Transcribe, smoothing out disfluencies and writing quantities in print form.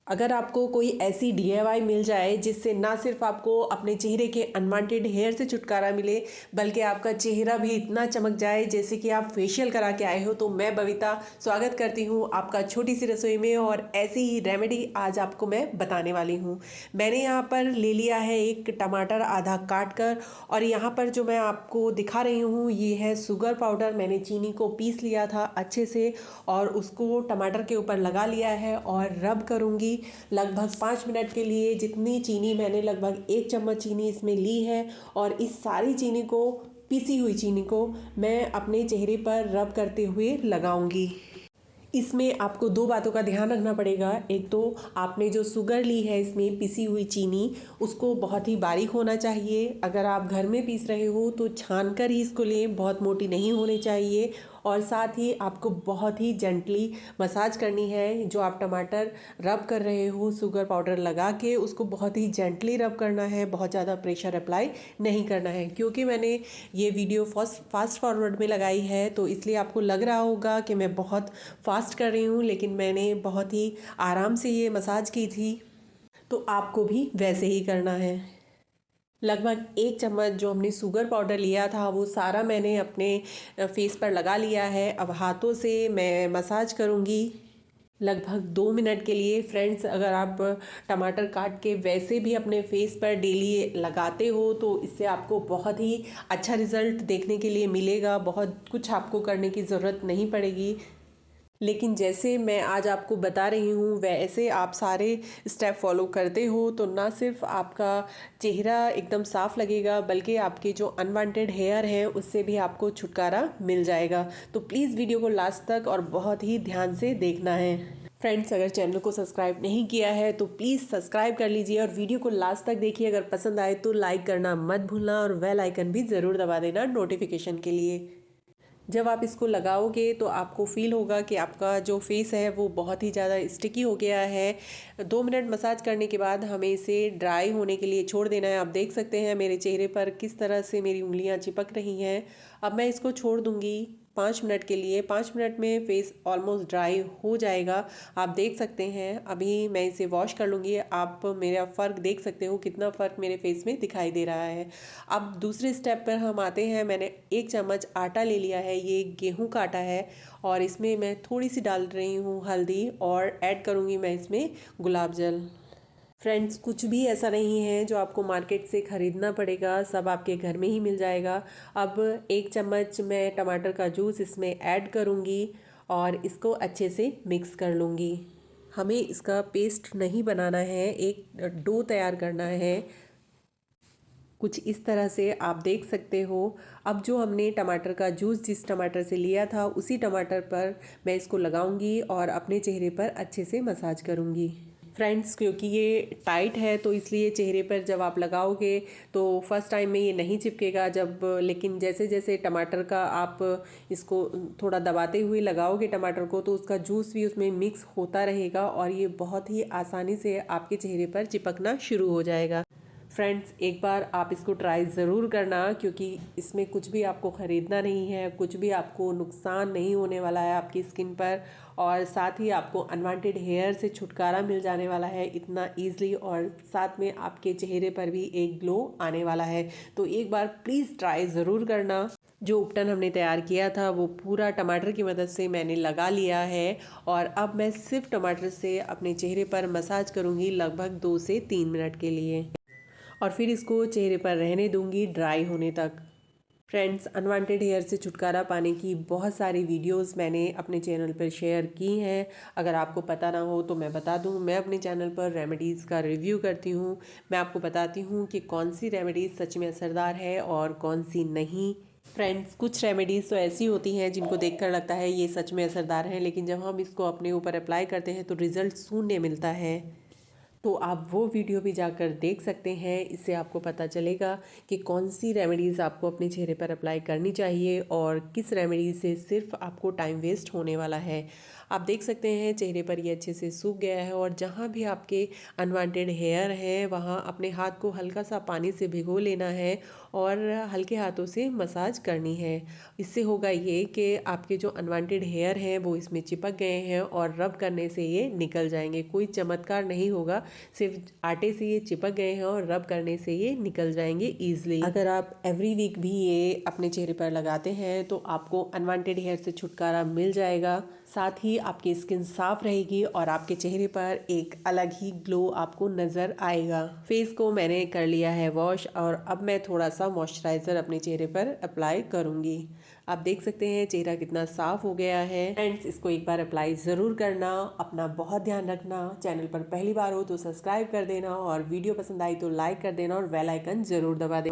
अगर आपको कोई ऐसी DIY मिल जाए जिससे ना सिर्फ आपको अपने चेहरे के अनवांटेड हेयर से छुटकारा मिले, बल्कि आपका चेहरा भी इतना चमक जाए जैसे कि आप फेशियल करा के आए हो, तो मैं बबीता स्वागत करती हूँ आपका छोटी सी रसोई में। और ऐसी ही रेमेडी आज आपको मैं बताने वाली हूँ। मैंने यहाँ पर ले लिया है एक टमाटर आधा काट कर, और यहाँ पर जो मैं आपको दिखा रही हूँ ये है शुगर पाउडर। मैंने चीनी को पीस लिया था अच्छे से और उसको टमाटर के ऊपर लगा लिया है और रब करूँगी लगभग 5 मिनट के लिए। जितनी चीनी मैंने लगभग 1 चम्मच चीनी इसमें ली है, और इस सारी चीनी को, पीसी हुई चीनी को, मैं अपने चेहरे पर रब करते हुए लगाऊंगी। इसमें आपको दो बातों का ध्यान रखना पड़ेगा। एक तो आपने जो शुगर ली है इसमें पिसी हुई चीनी, उसको बहुत ही बारीक होना चाहिए। अगर आप घर में पीस रहे हो तो छान कर ही इसको लें, बहुत मोटी नहीं होनी चाहिए। और साथ ही आपको बहुत ही जेंटली मसाज करनी है। जो आप टमाटर रब कर रहे हो शुगर पाउडर लगा के, उसको बहुत ही जेंटली रब करना है, बहुत ज़्यादा प्रेशर अप्लाई नहीं करना है। क्योंकि मैंने ये वीडियो फास्ट फॉरवर्ड में लगाई है तो इसलिए आपको लग रहा होगा कि मैं बहुत फास्ट कर रही हूँ, लेकिन मैंने बहुत ही आराम से ये मसाज की थी, तो आपको भी वैसे ही करना है। लगभग 1 चम्मच जो हमने शुगर पाउडर लिया था वो सारा मैंने अपने फेस पर लगा लिया है। अब हाथों से मैं मसाज करूँगी लगभग 2 मिनट के लिए। फ्रेंड्स, अगर आप टमाटर काट के वैसे भी अपने फेस पर डेली लगाते हो तो इससे आपको बहुत ही अच्छा रिजल्ट देखने के लिए मिलेगा। बहुत कुछ आपको करने की ज़रूरत नहीं पड़ेगी। लेकिन जैसे मैं आज आपको बता रही हूँ वैसे आप सारे स्टेप फॉलो करते हो तो ना सिर्फ आपका चेहरा एकदम साफ लगेगा, बल्कि आपके जो अनवांटेड हेयर हैं उससे भी आपको छुटकारा मिल जाएगा। तो प्लीज़ वीडियो को लास्ट तक और बहुत ही ध्यान से देखना है। फ्रेंड्स, अगर चैनल को सब्सक्राइब नहीं किया है तो प्लीज़ सब्सक्राइब कर लीजिए और वीडियो को लास्ट तक देखिए। अगर पसंद आए तो लाइक करना मत भूलना और बेल आइकन भी ज़रूर दबा देना नोटिफिकेशन के लिए। जब आप इसको लगाओगे तो आपको फील होगा कि आपका जो फेस है वो बहुत ही ज़्यादा स्टिकी हो गया है। 2 मिनट मसाज करने के बाद हमें इसे ड्राई होने के लिए छोड़ देना है। आप देख सकते हैं मेरे चेहरे पर किस तरह से मेरी उंगलियां चिपक रही हैं। अब मैं इसको छोड़ दूंगी 5 मिनट के लिए। 5 मिनट में फेस ऑलमोस्ट ड्राई हो जाएगा, आप देख सकते हैं। अभी मैं इसे वॉश कर लूँगी। आप मेरा फ़र्क देख सकते हो, कितना फ़र्क मेरे फेस में दिखाई दे रहा है। अब दूसरे स्टेप पर हम आते हैं। मैंने 1 चम्मच आटा ले लिया है, ये गेहूं का आटा है, और इसमें मैं थोड़ी सी डाल रही हूँ हल्दी और ऐड करूँगी मैं इसमें गुलाब जल। फ्रेंड्स, कुछ भी ऐसा नहीं है जो आपको मार्केट से ख़रीदना पड़ेगा, सब आपके घर में ही मिल जाएगा। अब 1 चम्मच मैं टमाटर का जूस इसमें ऐड करूँगी और इसको अच्छे से मिक्स कर लूँगी। हमें इसका पेस्ट नहीं बनाना है, एक डो तैयार करना है कुछ इस तरह से, आप देख सकते हो। अब जो हमने टमाटर का जूस जिस टमाटर से लिया था उसी टमाटर पर मैं इसको लगाऊंगी और अपने चेहरे पर अच्छे से मसाज करूंगी। फ्रेंड्स, क्योंकि ये टाइट है तो इसलिए चेहरे पर जब आप लगाओगे तो फर्स्ट टाइम में ये नहीं चिपकेगा, लेकिन जैसे जैसे टमाटर का आप इसको थोड़ा दबाते हुए लगाओगे टमाटर को, तो उसका जूस भी उसमें मिक्स होता रहेगा और ये बहुत ही आसानी से आपके चेहरे पर चिपकना शुरू हो जाएगा। फ्रेंड्स, एक बार आप इसको ट्राई ज़रूर करना, क्योंकि इसमें कुछ भी आपको ख़रीदना नहीं है, कुछ भी आपको नुकसान नहीं होने वाला है आपकी स्किन पर, और साथ ही आपको अनवांटेड हेयर से छुटकारा मिल जाने वाला है इतना ईज़िली, और साथ में आपके चेहरे पर भी एक ग्लो आने वाला है। तो एक बार प्लीज़ ट्राई ज़रूर करना। जो उपटन हमने तैयार किया था वो पूरा टमाटर की मदद से मैंने लगा लिया है, और अब मैं सिर्फ टमाटर से अपने चेहरे पर मसाज करूँगी लगभग 2 से 3 मिनट के लिए, और फिर इसको चेहरे पर रहने दूंगी ड्राई होने तक। फ्रेंड्स, अनवांटेड हेयर से छुटकारा पाने की बहुत सारी वीडियोस मैंने अपने चैनल पर शेयर की हैं। अगर आपको पता ना हो तो मैं बता दूं, मैं अपने चैनल पर रेमेडीज़ का रिव्यू करती हूं। मैं आपको बताती हूं कि कौन सी रेमेडीज़ सच में असरदार है और कौन सी नहीं। फ्रेंड्स, कुछ रेमेडीज़ तो ऐसी होती हैं जिनको देखकर लगता है ये सच में असरदार है, लेकिन जब हम इसको अपने ऊपर अप्लाई करते हैं तो रिज़ल्ट शून्य मिलता है। तो आप वो वीडियो भी जाकर देख सकते हैं। इससे आपको पता चलेगा कि कौन सी रेमेडीज़ आपको अपने चेहरे पर अप्लाई करनी चाहिए और किस रेमेडी से सिर्फ आपको टाइम वेस्ट होने वाला है। आप देख सकते हैं चेहरे पर ये अच्छे से सूख गया है। और जहाँ भी आपके अनवांटेड हेयर है वहाँ अपने हाथ को हल्का सा पानी से भिगो लेना है और हल्के हाथों से मसाज करनी है। इससे होगा ये कि आपके जो अनवांटेड हेयर हैं वो इसमें चिपक गए हैं और रब करने से ये निकल जाएंगे। कोई चमत्कार नहीं होगा, सिर्फ आटे से ये चिपक गए हैं और रब करने से ये निकल जाएंगे ईजिली। अगर आप एवरी वीक भी ये अपने चेहरे पर लगाते हैं तो आपको अनवांटेड हेयर से छुटकारा मिल जाएगा। साथ ही आपकी स्किन साफ रहेगी और आपके चेहरे पर एक अलग ही ग्लो आपको नज़र आएगा। फेस को मैंने कर लिया है वॉश और अब मैं थोड़ा सा मॉइस्चराइज़र अपने चेहरे पर अप्लाई करूँगी। आप देख सकते हैं चेहरा कितना साफ हो गया है। फ्रेंड्स, इसको एक बार अप्लाई ज़रूर करना। अपना बहुत ध्यान रखना। चैनल पर पहली बार हो तो सब्सक्राइब कर देना और वीडियो पसंद आई तो लाइक कर देना और बेल आइकन ज़रूर दबा देना।